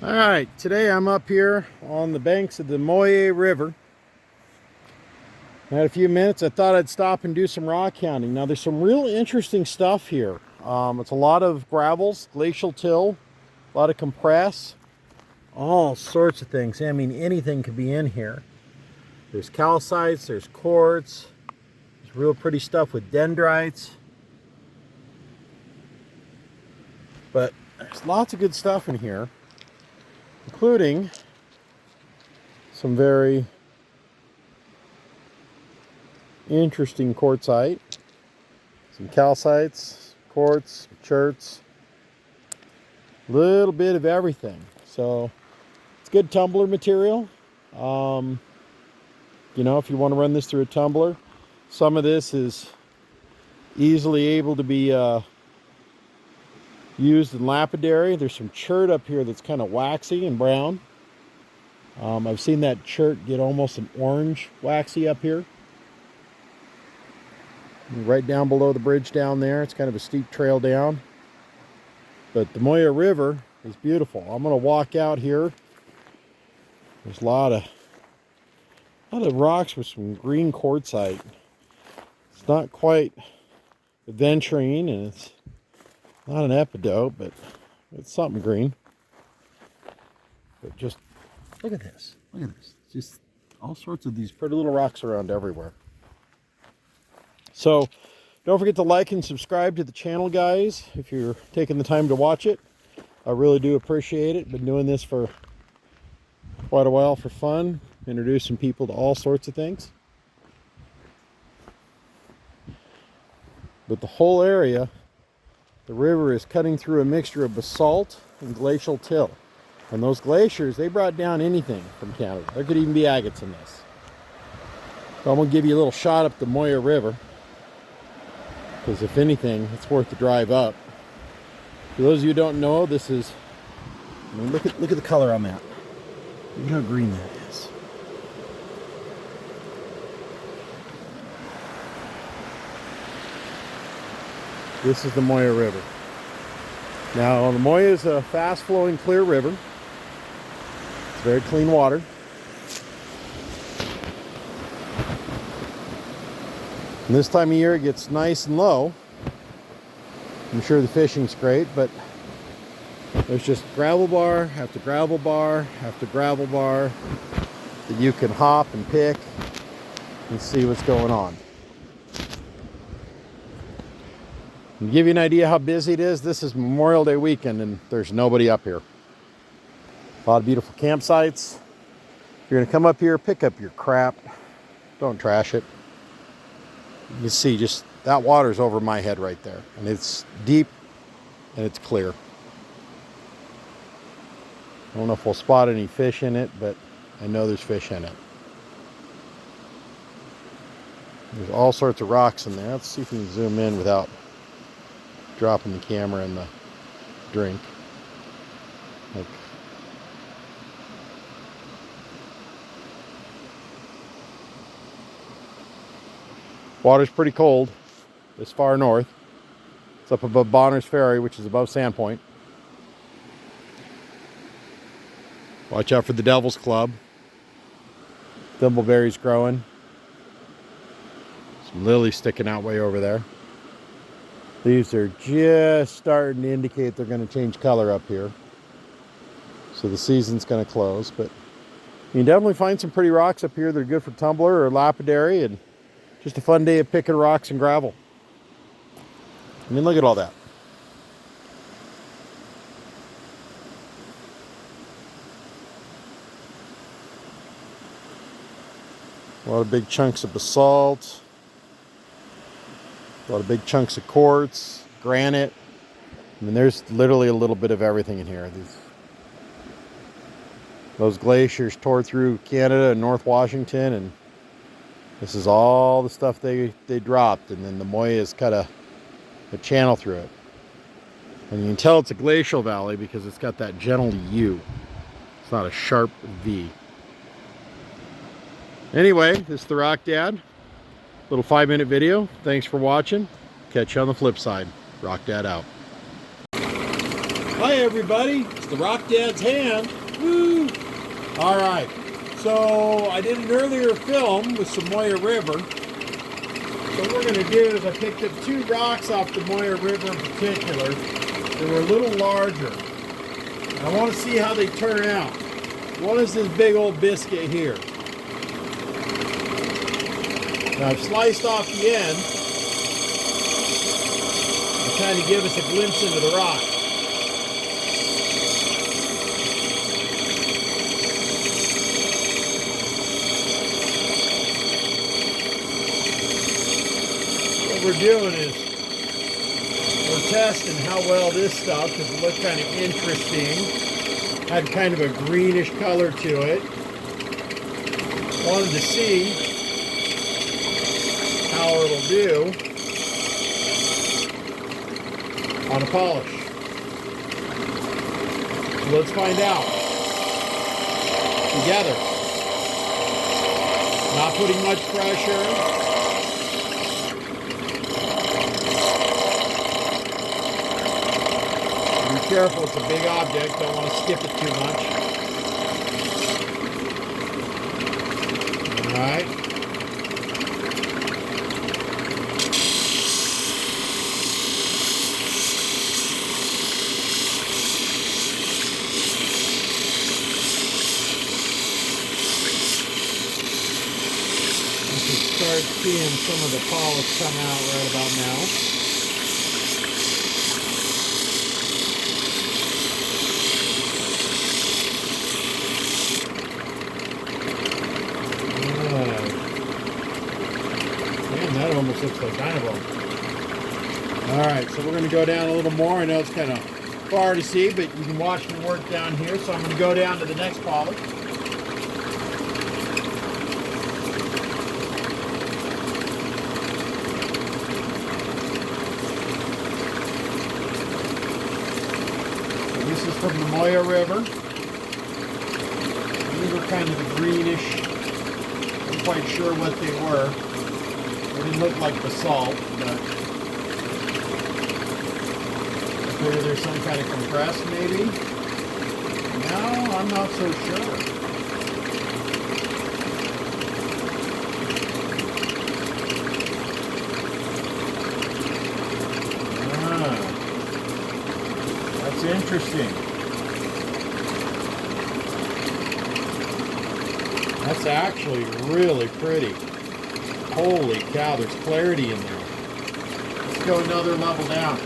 All right, today I'm up here on the banks of the Moya River. I had a few minutes. I thought I'd stop and do some rock hounding. Now, there's some real interesting stuff here. It's a lot of gravels, glacial till, a lot of compress, all sorts of things. I mean, anything could be in here. There's calcites, there's quartz, there's real pretty stuff with dendrites. But there's lots of good stuff in here, including some very interesting quartzite, some calcites, quartz, cherts, a little bit of everything. So it's good tumbler material. You know, if you want to run this through a tumbler, some of this is easily able to be used in lapidary. There's some chert up here that's kind of waxy and brown. I've seen that chert get almost an orange waxy up here. Right down below the bridge down there, it's kind of a steep trail down. But the Moya River is beautiful. I'm going to walk out here. There's a lot of rocks with some green quartzite. It's not quite aventurine, and it's not an epidote, but it's something green. But just look at this. Look at this. Just all sorts of these pretty little rocks around everywhere. So don't forget to like and subscribe to the channel, guys, if you're taking the time to watch it. I really do appreciate it. Been doing this for quite a while for fun, introducing people to all sorts of things. But the whole area, the river is cutting through a mixture of basalt and glacial till. And those glaciers, they brought down anything from Canada. There could even be agates in this. So I'm going to give you a little shot up the Moya River, because if anything, it's worth the drive up. For those of you who don't know, this is, I mean, look at the color on that. Look at how green that is. This is the Moya River. Now, the Moya is a fast-flowing, clear river. It's very clean water. And this time of year it gets nice and low. I'm sure the fishing's great, but there's just gravel bar after gravel bar after gravel bar that you can hop and pick and see what's going on. And to give you an idea how busy it is, this is Memorial Day weekend and there's nobody up here. A lot of beautiful campsites. If you're going to come up here, pick up your crap. Don't trash it. You can see just that water's over my head right there. And it's deep and it's clear. I don't know if we'll spot any fish in it, but I know there's fish in it. There's all sorts of rocks in there. Let's see if we can zoom in without dropping the camera in the drink. Like, water's pretty cold this far north. It's up above Bonner's Ferry, which is above Sandpoint. Watch out for the Devil's Club. Thimbleberries growing. Some lilies sticking out way over there. These are just starting to indicate they're going to change color up here. So the season's going to close. But you can definitely find some pretty rocks up here that are good for tumbler or lapidary, and just a fun day of picking rocks and gravel. I mean, look at all that. A lot of big chunks of basalt. A lot of big chunks of quartz, granite. I mean, there's literally a little bit of everything in here. Those glaciers tore through Canada and North Washington, and this is all the stuff they dropped, and then the Moya has cut a channel through it. And you can tell it's a glacial valley because it's got that gentle U. It's not a sharp V. Anyway, this is the Rock Dad. Little 5-minute video. Thanks for watching. Catch you on the flip side. Rock Dad out. Hi everybody, it's the Rock Dad's hand. Woo! Alright, so I did an earlier film with some Moya River. So what we're going to do is I picked up 2 rocks off the Moya River in particular. They were a little larger. I want to see how they turn out. One is this big old biscuit here. Now I've sliced off the end to kind of give us a glimpse into the rock. What we're doing is we're testing how well this stuff, because it looked kind of interesting. Had kind of a greenish color to it. Wanted to see how it'll do on a polish. So let's find out together. Not putting much pressure. Be careful, it's a big object, don't want to skip it too much. Alright. You can start seeing some of the polish come out right about now. That almost looks like dynamo. Alright, so we're going to go down a little more. I know it's kind of far to see, but you can watch me work down here. So I'm going to go down to the next polish. So this is from the Moya River. These were kind of the greenish. I'm not quite sure what they were. It didn't look like basalt, but I figure there's some kind of compressed maybe. No, I'm not so sure. That's interesting. That's actually really pretty. Holy cow, there's clarity in there. Let's go another level down.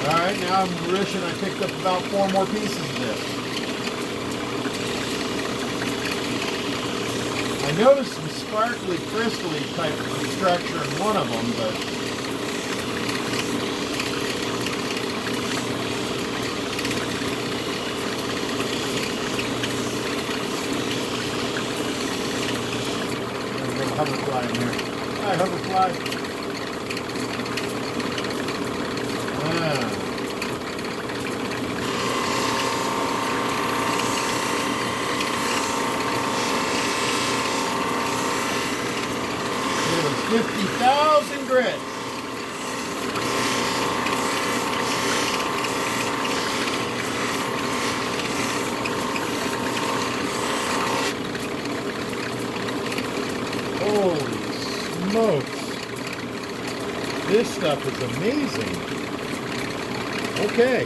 Alright, now I'm wishing I picked up about 4 more pieces of this. I noticed some sparkly, crystally type of structure in one of them, but hoverfly in here. Hi, hoverfly. It was 50,000 grits. Holy smokes. This stuff is amazing. Okay.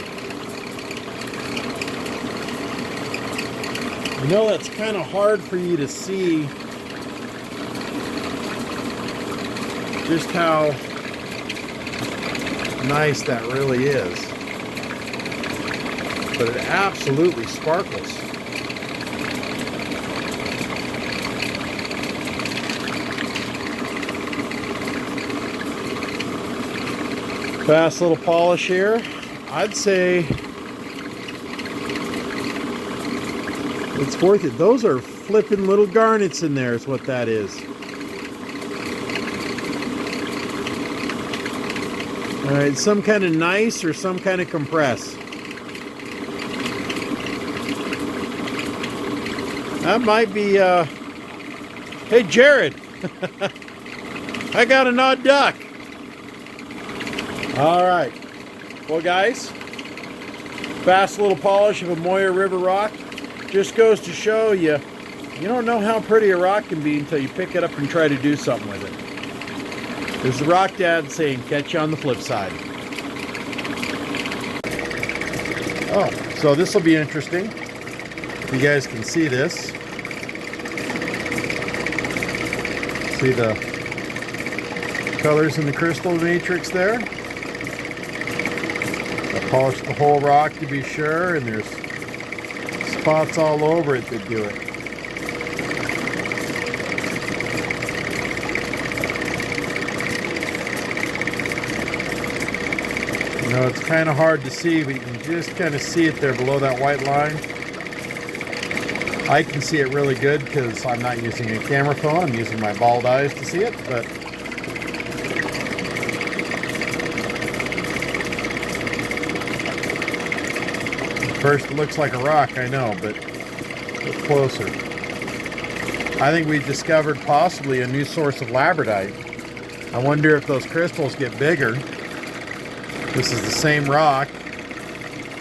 You know, that's kind of hard for you to see just how nice that really is. But it absolutely sparkles. Fast little polish here. I'd say it's worth it. Those are flipping little garnets in there is what that is. All right, some kind of nice or some kind of compress. That might be, hey Jared. I got an odd duck. All right. Well, guys, fast little polish of a Moya River rock. Just goes to show you, you don't know how pretty a rock can be until you pick it up and try to do something with it. There's the rock dad saying, catch you on the flip side. Oh, so this will be interesting. You guys can see this. See the colors in the crystal matrix there? I polished the whole rock to be sure, and there's spots all over it that do it. You know, it's kind of hard to see, but you can just kind of see it there below that white line. I can see it really good because I'm not using a camera phone. I'm using my bald eyes to see it, but at first it looks like a rock, I know, but look closer. I think we've discovered possibly a new source of labradite. I wonder if those crystals get bigger. This is the same rock.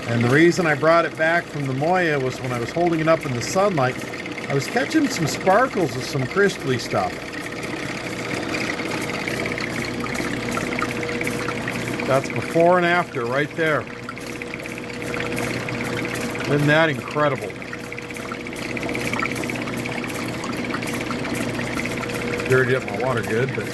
And the reason I brought it back from the Moya was when I was holding it up in the sunlight, I was catching some sparkles of some crystally stuff. That's before and after right there. Isn't that incredible? Dirtied up my water good, but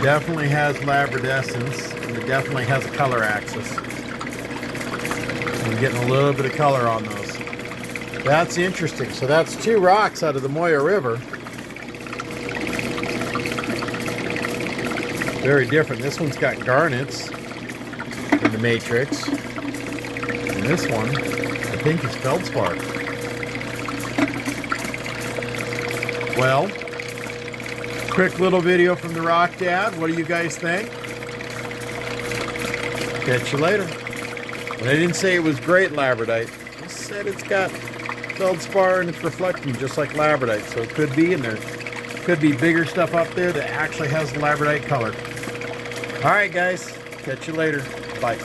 definitely has labradescence, and it definitely has a color axis. I'm getting a little bit of color on those. That's interesting. So that's two rocks out of the Moya River. Very different. This one's got garnets in the matrix, and this one, I think, is feldspar. Well, quick little video from the Rock Dad. What do you guys think? Catch you later. And I didn't say it was great labradite. I said it's got feldspar and it's reflecting just like labradite. So it could be, and there could be bigger stuff up there that actually has the labradite color. All right, guys. Catch you later. Bye.